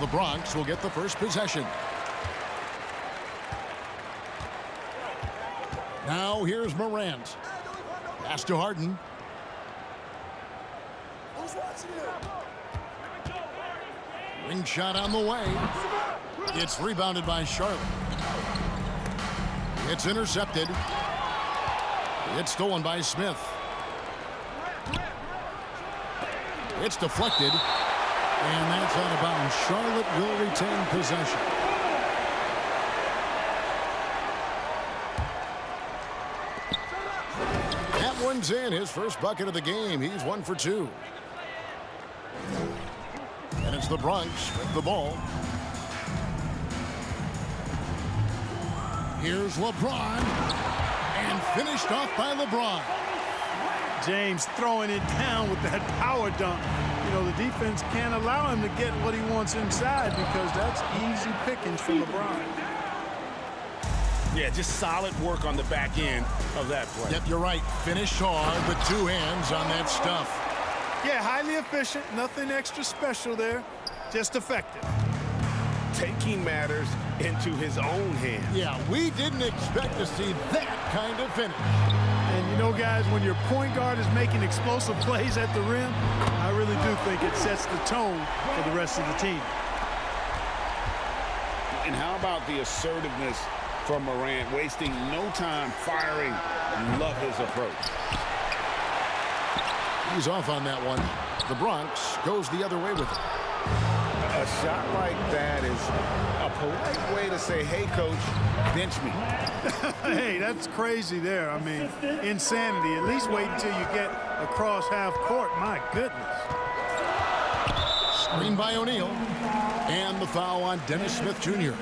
the Bronx will get the first possession. Now here's Morant. Pass to Harden. Ring shot on the way. It's rebounded by Charlotte. It's intercepted. It's stolen by Smith. It's deflected. And that's out of bounds. Charlotte will retain possession. That one's in. His first bucket of the game. He's 1 for 2. And it's the Bronx with the ball. Here's LeBron. And finished off by LeBron. James throwing it down with that power dunk. You know, the defense can't allow him to get what he wants inside because that's easy pickings for LeBron. Yeah, just solid work on the back end of that play. Yep, you're right. Finished hard with 2 hands on that stuff. Yeah, highly efficient. Nothing extra special there. Just effective. Taking matters into his own hands. Yeah, we didn't expect to see that kind of finish. And you know, guys, when your point guard is making explosive plays at the rim, I really do think it sets the tone for the rest of the team. And how about the assertiveness from Morant, wasting no time firing? Love his approach. He's off on that one. The Bronx goes the other way with it. A shot like that is a polite way to say, hey, coach, bench me. Hey, that's crazy there. I mean, insanity. At least wait until you get across half court. My goodness. Screen by O'Neal. And the foul on Dennis Smith Jr.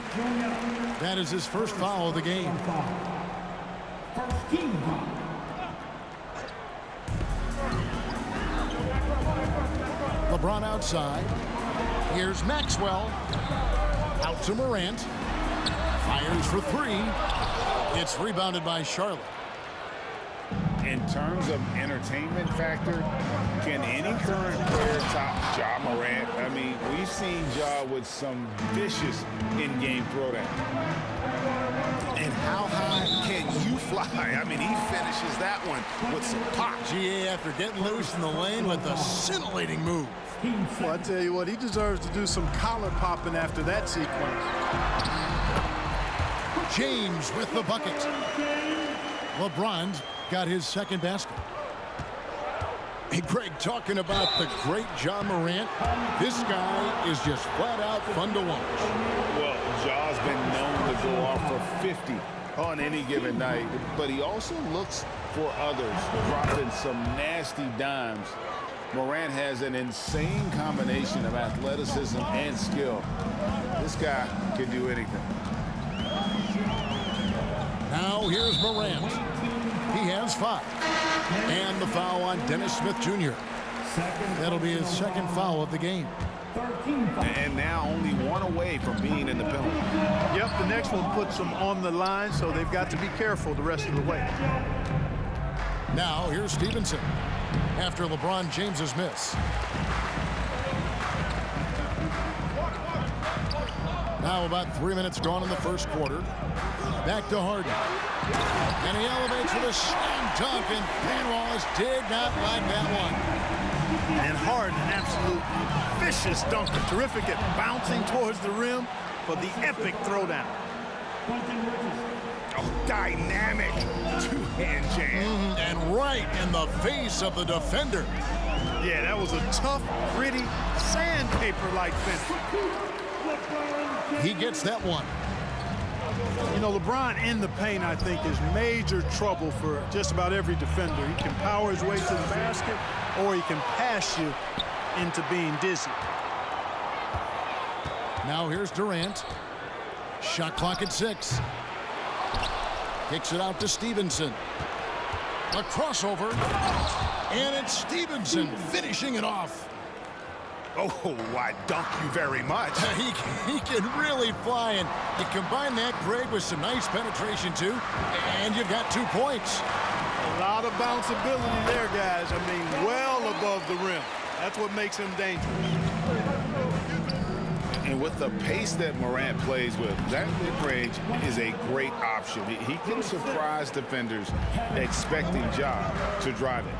That is his first foul of the game. LeBron outside. Here's Maxwell. Out to Morant. Fires for 3. It's rebounded by Charlotte. In terms of entertainment factor, can any current player top Ja Morant? I mean, we've seen Ja with some vicious in-game throwdown. And how high can you fly? I mean, he finishes that one with some pop. GA after getting loose in the lane with a scintillating move. Well, I tell you what, he deserves to do some collar popping after that sequence. James with the bucket. LeBron's got his second basket. Hey, Greg, talking about the great Ja Morant, this guy is just flat out fun to watch. Well, Ja's been known to go off for 50 on any given night, but he also looks for others, dropping some nasty dimes. Morant has an insane combination of athleticism and skill. This guy can do anything. Now here's Morant. He has 5. And the foul on Dennis Smith Jr. That'll be his second foul of the game. And now only 1 away from being in the penalty. Yep, the next one puts them on the line, so they've got to be careful the rest of the way. Now here's Stevenson after LeBron James's miss. Now about 3 minutes gone in the first quarter. Back to Harden. And he elevates with a slam dunk, and Ben Wallace did not like that one. And Harden, an absolute vicious dunker. Terrific at bouncing towards the rim for the epic throwdown. Oh, dynamic two-hand jam. And right in the face of the defender. Yeah, that was a tough, gritty, sandpaper-like finish. He gets that one. You know, LeBron in the paint, I think, is major trouble for just about every defender. He can power his way to the basket, or he can pass you into being dizzy. Now here's Durant. Shot clock at 6. Kicks it out to Stevenson. A crossover. And it's Stevenson finishing it off. Oh, I dunk you very much. He can really fly, and you combine that, Greg, with some nice penetration, too, and you've got 2 points. A lot of bounceability there, guys. I mean, well above the rim. That's what makes him dangerous. And And with the pace that Morant plays with, that mid-range is a great option. He can surprise defenders expecting Ja to drive it.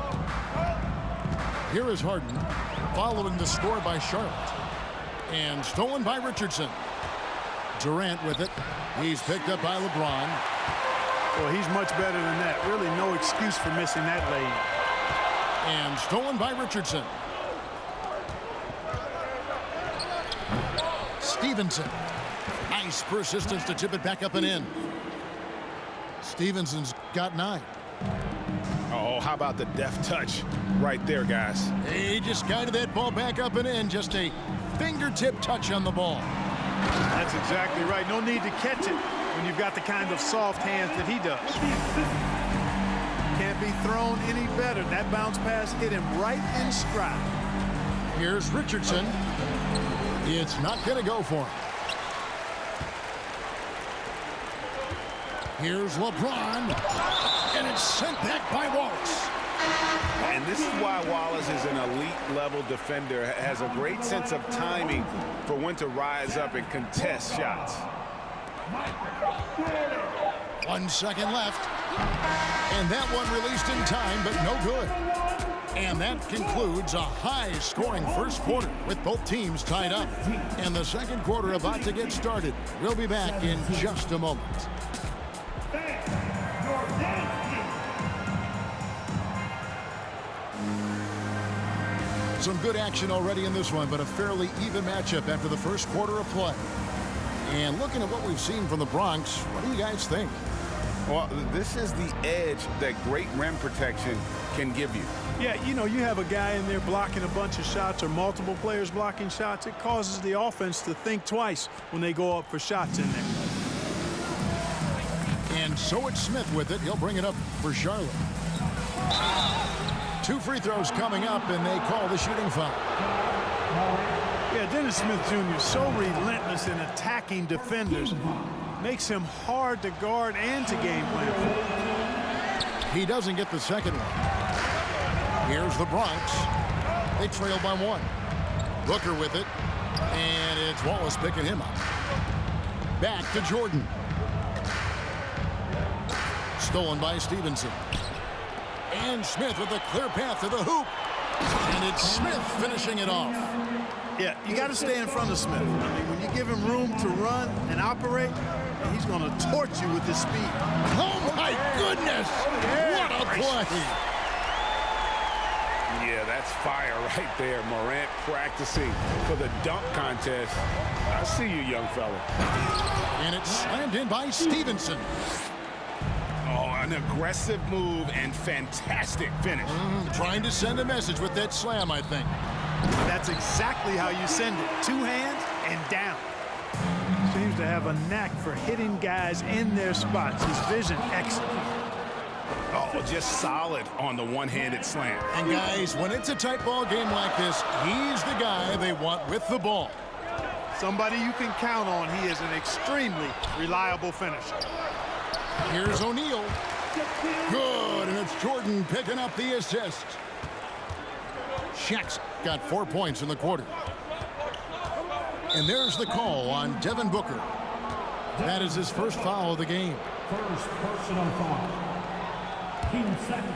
Here is Harden following the score by Charlotte. And stolen by Richardson. Durant with it. He's picked up by LeBron. Well, he's much better than that. Really no excuse for missing that lane. And stolen by Richardson. Stevenson. Nice persistence to tip it back up and in. Stevenson's got 9. Oh, how about the deft touch right there, guys? He just guided that ball back up and in. Just a fingertip touch on the ball. That's exactly right. No need to catch it when you've got the kind of soft hands that he does. Can't be thrown any better. That bounce pass hit him right in stride. Here's Richardson. It's not going to go for him. Here's LeBron. And it's sent back by Wallace. And this is why Wallace is an elite-level defender, has a great sense of timing for when to rise up and contest shots. 1 second left. And that one released in time, but no good. And that concludes a high-scoring first quarter with both teams tied up. And the second quarter about to get started. We'll be back in just a moment. Some good action already in this one, but a fairly even matchup after the first quarter of play. And looking at what we've seen from the Bronx, what do you guys think? Well, this is the edge that great rim protection can give you. Yeah, you know, you have a guy in there blocking a bunch of shots or multiple players blocking shots. It causes the offense to think twice when they go up for shots in there. And so it's Smith with it. He'll bring it up for Charlotte. 2 free throws coming up, and they call the shooting foul. Yeah, Dennis Smith Jr. so relentless in attacking defenders. Makes him hard to guard and to game plan. He doesn't get the second one. Here's the Bronx. They trail by 1. Booker with it. And it's Wallace picking him up. Back to Jordan. Stolen by Stevenson. And Smith with a clear path to the hoop. And it's Smith finishing it off. Yeah, you got to stay in front of Smith. I mean, when you give him room to run and operate, he's going to torch you with his speed. Oh, my goodness. What a play. Yeah, that's fire right there. Morant practicing for the dunk contest. I see you, young fella. And it's slammed in by Stevenson. Oh, an aggressive move and fantastic finish. Trying to send a message with that slam, I think. That's exactly how you send it. 2 hands and down. Seems to have a knack for hitting guys in their spots. His vision excellent. Oh, just solid on the one-handed slam. And guys, when it's a tight ball game like this, he's the guy they want with the ball. Somebody you can count on. He is an extremely reliable finisher. Here's O'Neal. Good, and it's Jordan picking up the assist. Shaq's got 4 points in the quarter. And there's the call on Devin Booker. That is his first foul of the game. First personal foul. Team second.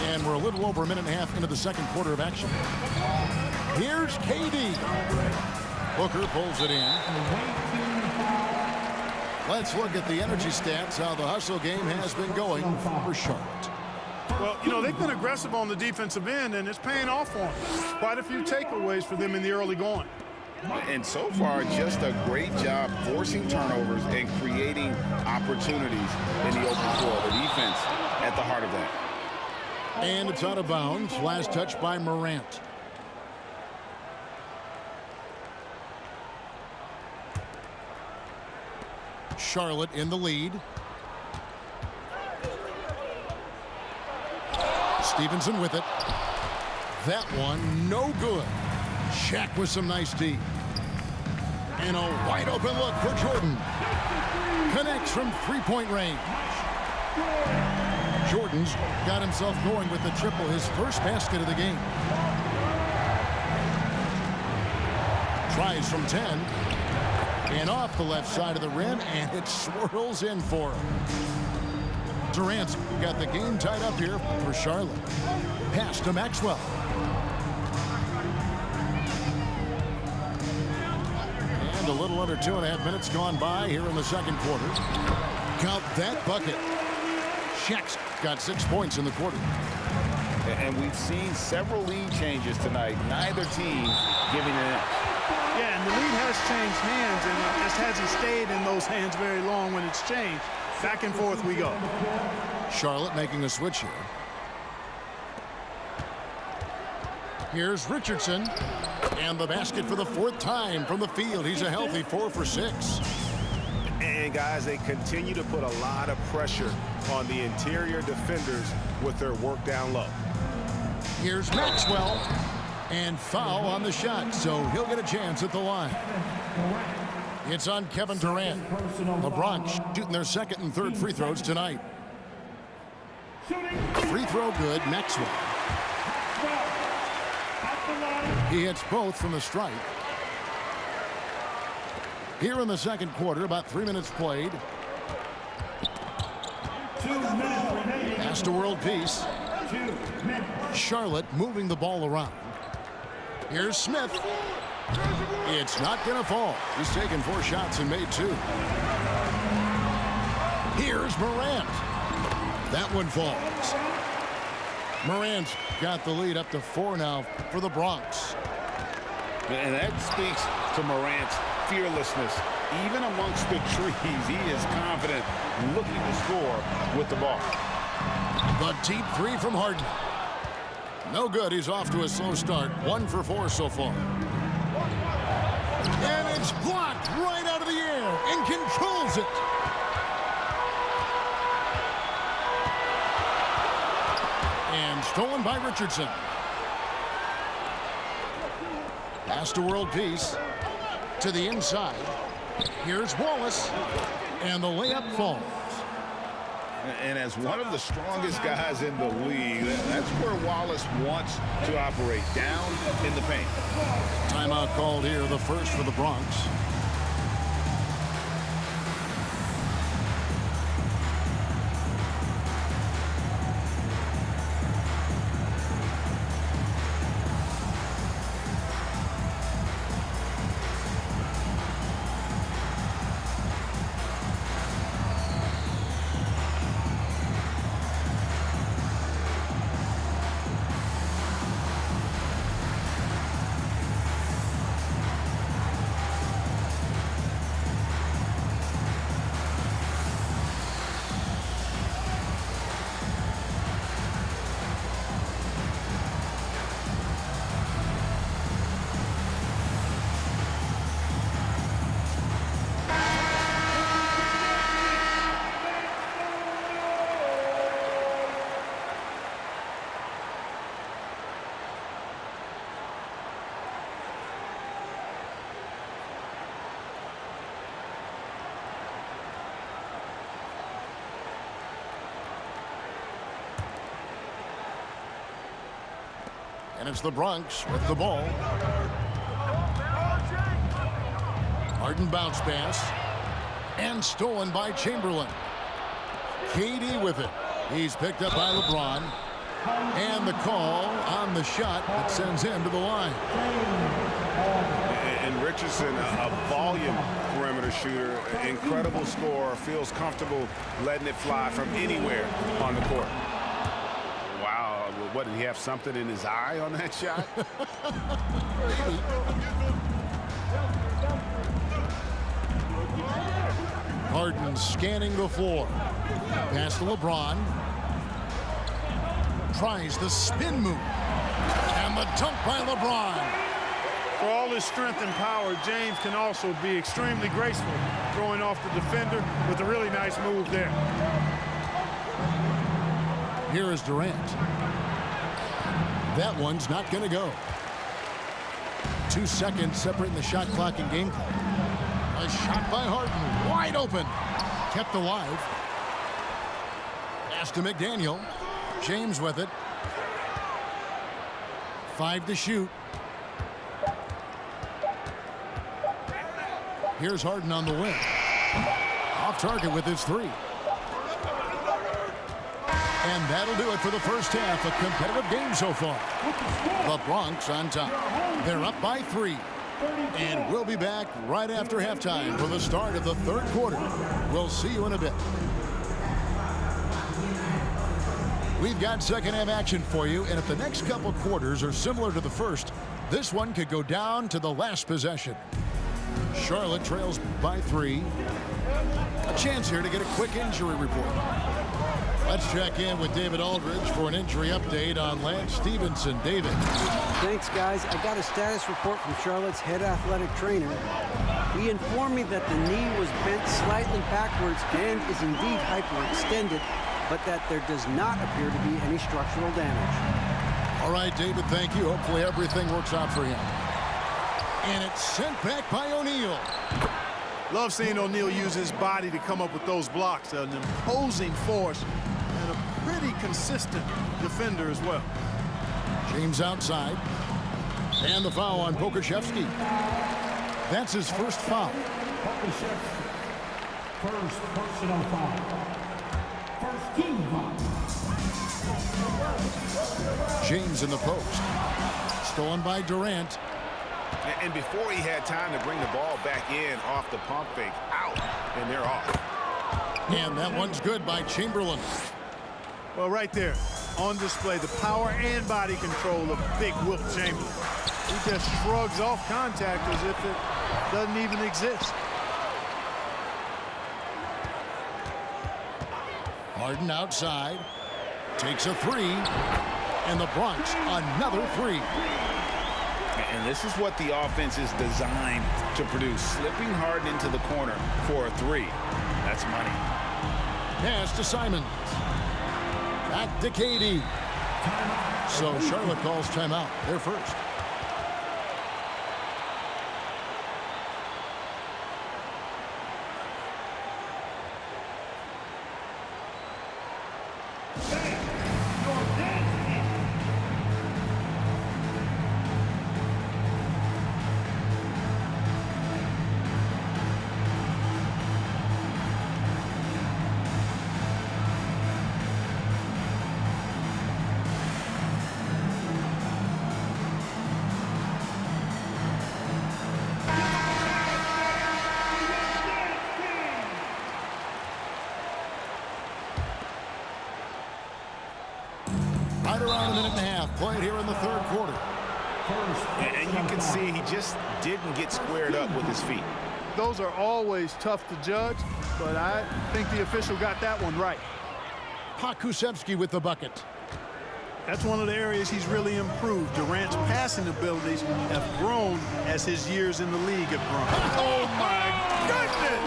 And we're a little over a minute and a half into the second quarter of action. Here's KD. Booker pulls it in. Let's look at the energy stats, how the hustle game has been going for Charlotte. Well, you know, they've been aggressive on the defensive end, and it's paying off for them. Quite a few takeaways for them in the early going. And so far, just a great job forcing turnovers and creating opportunities in the open floor. The defense at the heart of that. And it's out of bounds. Last touch by Morant. Charlotte in the lead. Stevenson with it. That one, no good. Shaq with some nice D. And a wide open look for Jordan. Connects from three-point range. Jordan's got himself going with the triple, his first basket of the game. Tries from 10. And off the left side of the rim, and it swirls in for him. Durant's got the game tied up here for Charlotte. Pass to Maxwell. And a little under 2.5 minutes gone by here in the second quarter. Count that bucket. Shaq's got 6 points in the quarter. And we've seen several lead changes tonight. Neither team giving an inch. Yeah, and the lead has changed hands, and it just hasn't stayed in those hands very long when it's changed. Back and forth we go. Charlotte making a switch here. Here's Richardson. And the basket for the 4th time from the field. He's a healthy 4 for 6. And guys, they continue to put a lot of pressure on the interior defenders with their work down low. Here's Maxwell. And foul on the shot, so he'll get a chance at the line. It's on Kevin Durant. LeBron shooting their 2nd and 3rd free throws tonight. Free throw good, Maxwell. He hits both from the stripe. Here in the second quarter, about 3 minutes played. Pass to world peace. Charlotte moving the ball around. Here's Smith. It's not going to fall. He's taken 4 shots and made 2. Here's Morant. That one falls. Morant's got the lead up to 4 now for the Bronx. And that speaks to Morant's fearlessness. Even amongst the trees, he is confident looking to score with the ball. The deep 3 from Harden. No good. He's off to a slow start. 1 for 4 so far. And it's blocked right out of the air and controls it. And stolen by Richardson. Pass to world peace. To the inside. Here's Wallace. And the layup falls. And as one of the strongest guys in the league, that's where Wallace wants to operate, down in the paint. Timeout called here, the first for the Bronx. And it's the Bronx with the ball. Harden bounce pass. And stolen by Chamberlain. KD with it. He's picked up by LeBron. And the call on the shot that sends him to the line. And Richardson, a volume perimeter shooter, incredible scorer, feels comfortable letting it fly from anywhere on the court. Wow, what, did he have something in his eye on that shot? Harden scanning the floor. Pass to LeBron. Tries the spin move. And the dunk by LeBron. For all his strength and power, James can also be extremely graceful, throwing off the defender with a really nice move there. Here is Durant. That one's not going to go. 2 seconds separating the shot clock and game clock. A shot by Harden, wide open. Kept alive. Pass to McDaniel. James with it. 5 to shoot. Here's Harden on the wing. Off target with his three. And that'll do it for the first half. A competitive game so far. The Bronx on top. They're up by 3. And we'll be back right after halftime for the start of the third quarter. We'll see you in a bit. We've got second half action for you, and if the next couple quarters are similar to the first, this one could go down to the last possession. Charlotte trails by 3. A chance here to get a quick injury report. Let's check in with David Aldridge for an injury update on Lance Stephenson. David. Thanks, guys. I got a status report from Charlotte's head athletic trainer. He informed me that the knee was bent slightly backwards and is indeed hyperextended, but that there does not appear to be any structural damage. All right, David, thank you. Hopefully everything works out for him. And it's sent back by O'Neal. Love seeing O'Neal use his body to come up with those blocks. An imposing force and a pretty consistent defender as well. James outside. And the foul on Pokusevski. That's his first foul. Pokusevski. First personal foul. First team foul. James in the post. Stolen by Durant. And before he had time to bring the ball back in off the pump fake, out, and they're off. And that one's good by Chamberlain. Well, right there, on display, the power and body control of big Wilt Chamberlain. He just shrugs off contact as if it doesn't even exist. Harden outside. Takes a 3. And the Bronx, another 3. And this is what the offense is designed to produce. Slipping Harden into the corner for a 3. That's money. Pass to Simon. Back to KD. So Charlotte calls timeout. They're first. Right around a minute and a half played here in the third quarter. And you can see he just didn't get squared up with his feet. Those are always tough to judge, but I think the official got that one right. Pokusevski with the bucket. That's one of the areas he's really improved. Durant's passing abilities have grown as his years in the league have grown. Oh, my goodness!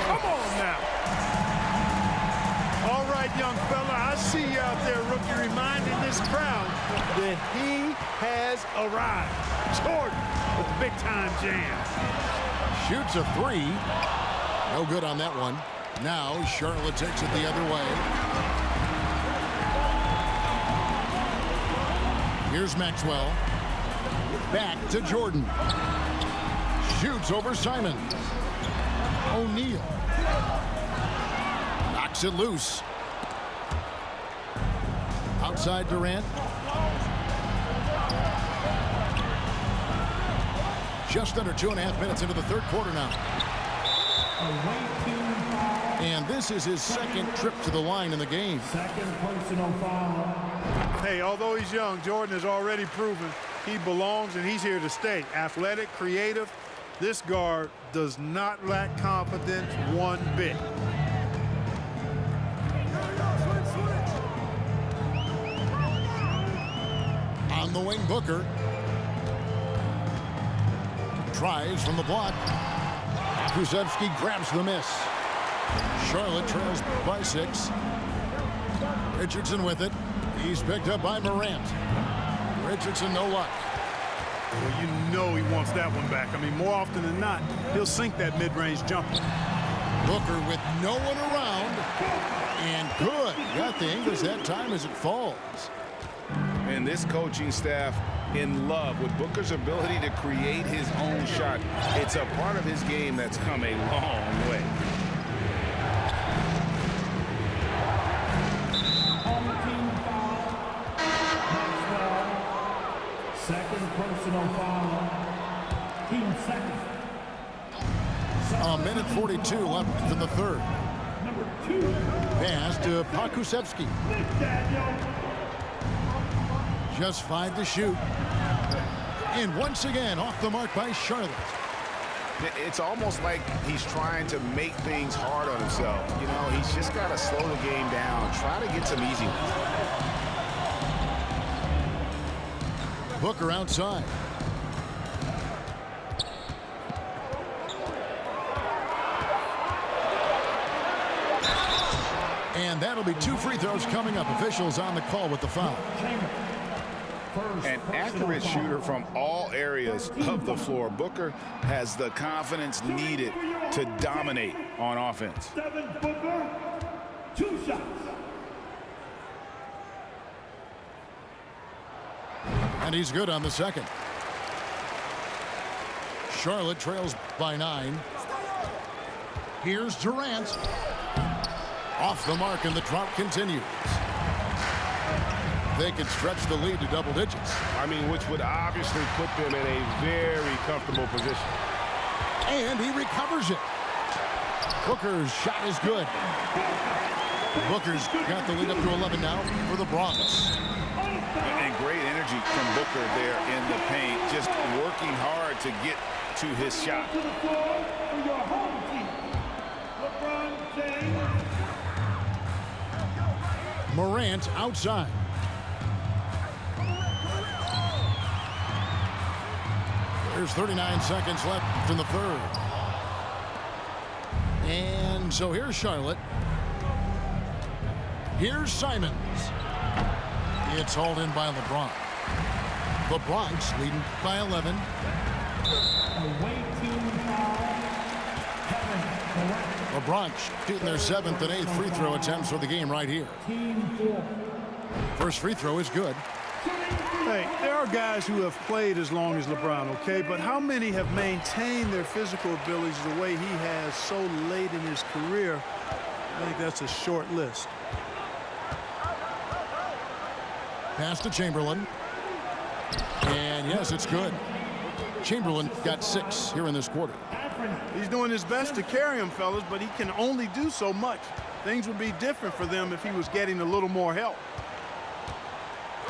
Come on now. All right, young fella, I see you out there, rookie, reminding this crowd that he has arrived. Jordan with the big-time jam. Shoots a 3. No good on that one. Now Charlotte takes it the other way. Here's Maxwell. Back to Jordan. Shoots over Simon. O'Neal. Knocks it loose. Outside Durant. Just under 2.5 minutes into the third quarter now. And this is his second trip to the line in the game. Second personal foul. Hey, although he's young, Jordan has already proven he belongs and he's here to stay. Athletic, creative. This guard does not lack confidence one bit. On the wing, Booker. Tries from the block. Pokusevski grabs the miss. Charlotte trails by 6. Richardson with it. He's picked up by Morant. Richardson, no luck. Well, you know he wants that one back. I mean, more often than not, he'll sink that mid-range jumper. Booker with no one around. And good. Got the English that time as it falls. And this coaching staff in love with Booker's ability to create his own shot. It's a part of his game that's come a long way. Second personal foul. Team second. A minute 42 left in the third. Number 2. Pass to Pokusevski. McDaniel. Just 5 to shoot. And once again, off the mark by Charlotte. It's almost like he's trying to make things hard on himself. You know, he's just got to slow the game down, try to get some easy ones. Booker outside. And that'll be 2 free throws coming up. Officials on the call with the foul. An accurate shooter from all areas of the floor. Booker has the confidence needed to dominate on offense. Devin Booker. 2 shots. And he's good on the second. Charlotte trails by 9. Here's Durant. Off the mark, and the drought continues. They could stretch the lead to double digits. I mean, which would obviously put them in a very comfortable position. And he recovers it. Booker's shot is good. Booker's got the lead up to 11 now for the Bronx. And great energy from Booker there in the paint, just working hard to get to his shot. To the floor for your home team. LeBron James. Morant outside. There's 39 seconds left in the third. And so here's Charlotte. Here's Simons. It's hauled in by LeBron. The Bronx leading by 11. Away team foul. Kevin Durant. The Bronx shooting their 7th and 8th free throw attempts for the game right here. Team 4. First free throw is good. Hey, there are guys who have played as long as LeBron, okay? But how many have maintained their physical abilities the way he has so late in his career? I think that's a short list. Pass to Chamberlain. And yes, it's good. Chamberlain got 6 here in this quarter. He's doing his best to carry him, fellas, but he can only do so much. Things would be different for them if he was getting a little more help.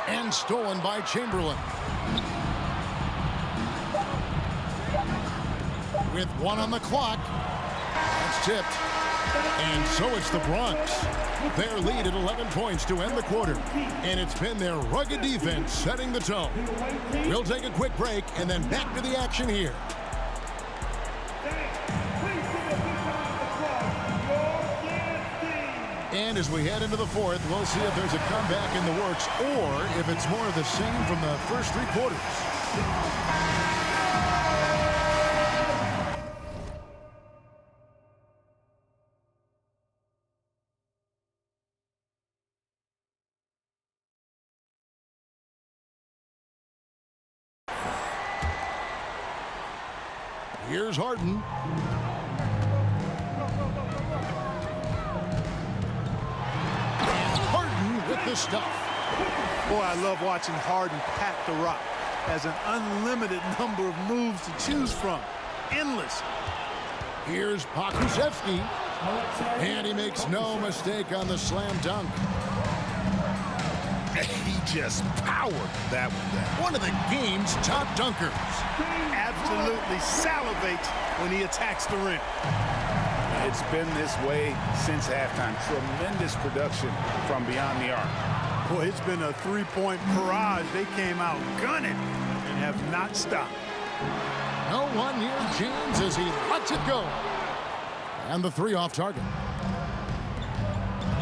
And stolen by Chamberlain. With 1 on the clock. That's tipped. And so it's the Bronx. Their lead at 11 points to end the quarter. And it's been their rugged defense setting the tone. We'll take a quick break and then back to the action here. And as we head into the fourth, we'll see if there's a comeback in the works or if it's more of the same from the first 3 quarters. Here's Harden. With the stuff. Boy, I love watching Harden pat the rock. Has an unlimited number of moves to choose from. Endless. Here's Pokusevski. And he makes no mistake on the slam dunk. He just powered that one down. One of the game's top dunkers. Absolutely salivates when he attacks the rim. It's been this way since halftime. Tremendous production from beyond the arc. Boy, it's been a 3-point barrage. They came out gunning and have not stopped. No one near James as he lets it go. And the 3 off target.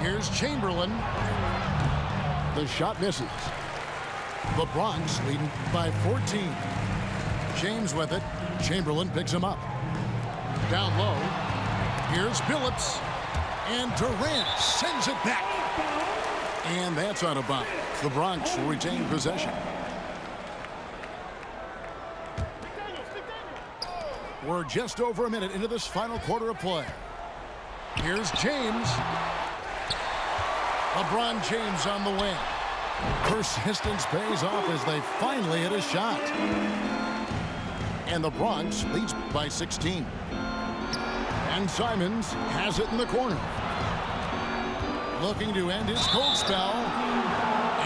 Here's Chamberlain. The shot misses. The Bronx leading by 14. James with it. Chamberlain picks him up. Down low. Here's Billups. And Durant sends it back. And that's out of bounds. The Bronx will retain possession. We're just over a minute into this final quarter of play. Here's James. LeBron James on the wing. Persistence pays off as they finally hit a shot. And the Bronx leads by 16. And Simons has it in the corner. Looking to end his cold spell.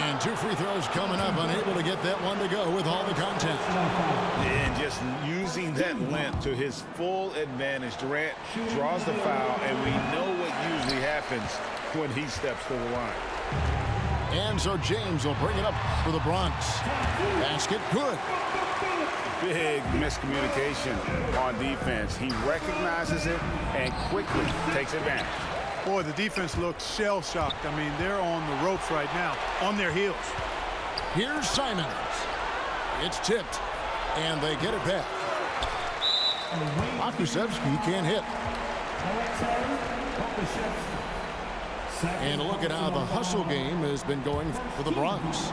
And 2 free throws coming up, unable to get that one to go with all the contact. And just using that length to his full advantage. Durant draws the foul, and we know what usually happens when he steps to the line. And so James will bring it up for the Bronx. Basket good. Big miscommunication on defense. He recognizes it and quickly takes advantage. Boy, the defense looks shell-shocked. I mean, they're on the ropes right now, on their heels. Here's Simons. It's tipped, and they get it back. Pokusevski can't hit. And a look at how the hustle game has been going for the Bronx.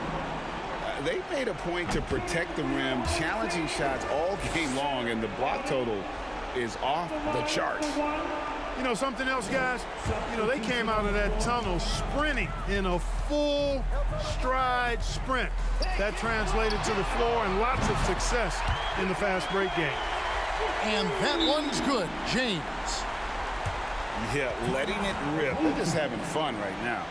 They made a point to protect the rim, challenging shots all game long, and the block total is off the charts. You know something else, guys? You know, they came out of that tunnel sprinting in a full stride sprint. That translated to the floor and lots of success in the fast break game. And that one's good. James. Yeah, letting it rip. They're just having fun right now.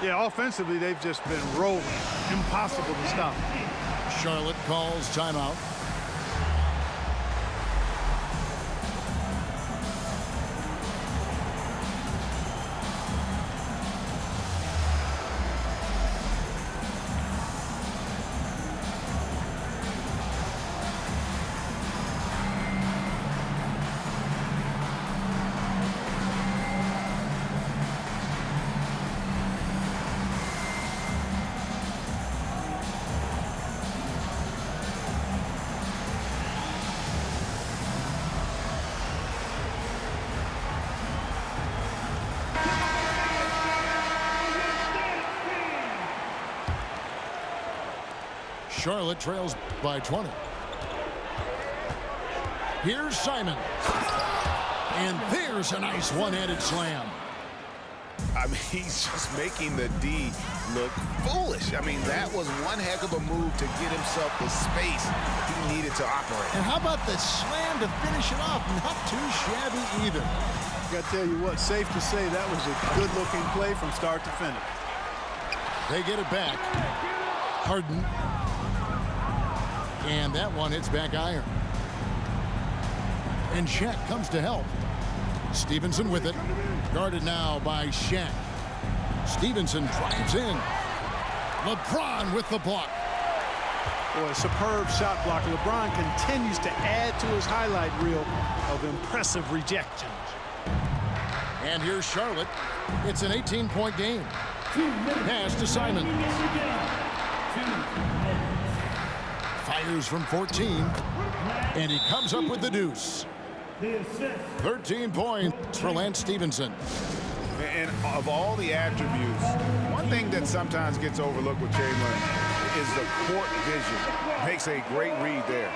Yeah, offensively, they've just been rolling. Impossible to stop. Charlotte calls timeout. Charlotte trails by 20. Here's Simons. And there's a nice one-handed slam. I mean, he's just making the D look foolish. I mean, that was one heck of a move to get himself the space he needed to operate. And how about the slam to finish it off? Not too shabby either. I got to tell you what, safe to say that was a good-looking play from start to finish. They get it back. Harden. And that one hits back iron. And Shaq comes to help. Stevenson with it. Guarded now by Shaq. Stevenson drives in. LeBron with the block. Boy, a superb shot block. LeBron continues to add to his highlight reel of impressive rejections. And here's Charlotte. It's an 18-point game. Pass to Simons. Fires from 14. And he comes up with the deuce. 13 points for Lance Stevenson. And of all the attributes, one thing that sometimes gets overlooked with Chamberlain is the court vision. Makes a great read there.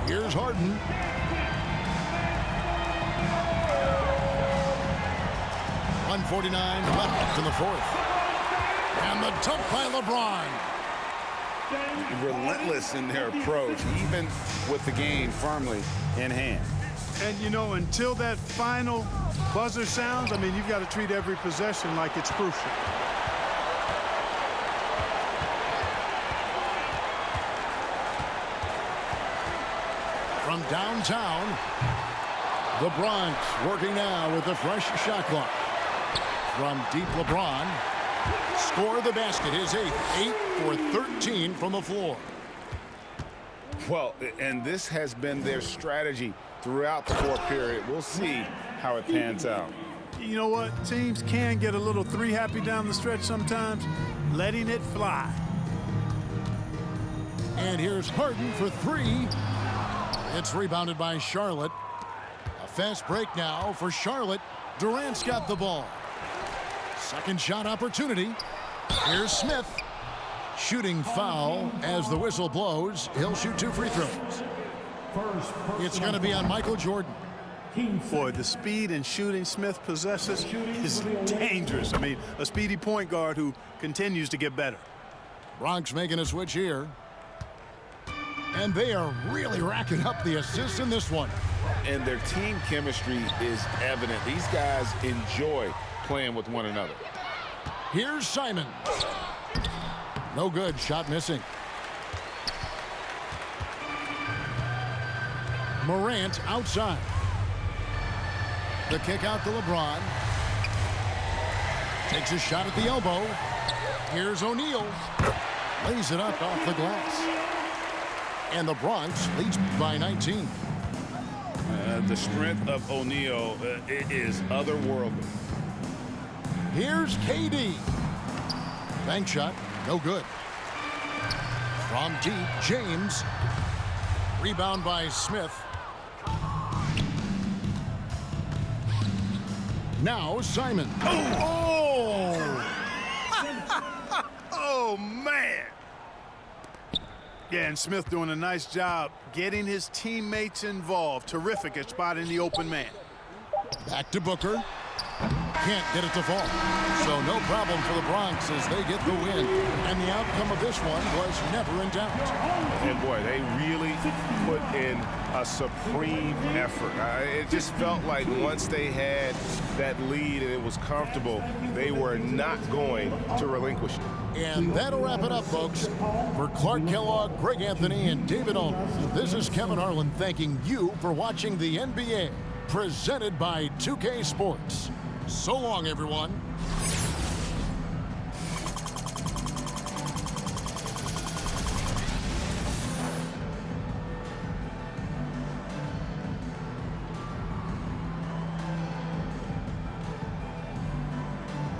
Here's Harden. .149 left in the fourth. And the dunk by LeBron. Relentless in their approach, even with the game firmly in hand. And, you know, until that final buzzer sounds, I mean, you've got to treat every possession like it's crucial. From downtown, the Bronx working now with the fresh shot clock. From deep, LeBron score the basket, his eighth, 8 for 13 from the floor. Well, and this has been their strategy throughout the fourth period. We'll see how it pans out. You know what? Teams can get a little three happy down the stretch sometimes, letting it fly. And here's Harden for three. It's rebounded by Charlotte. A fast break now for Charlotte. Durant's got the ball. Second shot opportunity. Here's Smith. Shooting foul as the whistle blows. He'll shoot 2 free throws. It's going to be on Michael Jordan. Boy, the speed and shooting Smith possesses is dangerous. I mean, a speedy point guard who continues to get better. Bronx making a switch here. And they are really racking up the assists in this one. And their team chemistry is evident. These guys enjoy playing with one another. Here's Simon. No good. Shot missing. Morant outside. The kick out to LeBron. Takes a shot at the elbow. Here's O'Neal. Lays it up off the glass. And the Bronx leads by 19. The strength of O'Neal is otherworldly. Here's KD. Bank shot. No good. From deep, James. Rebound by Smith. Now Simon. Oh! Oh, man. Yeah, and Smith doing a nice job getting his teammates involved. Terrific at spotting the open man. Back to Booker. Can't get it to fall. So no problem for the Bronx as they get the win. And the outcome of this one was never in doubt. And boy, they really put in a supreme effort. It just felt like once they had that lead and it was comfortable, they were not going to relinquish it. And that'll wrap it up, folks. For Clark Kellogg, Greg Anthony, and David Ulmer, this is Kevin Harlan thanking you for watching the NBA, presented by 2K Sports. So long, everyone.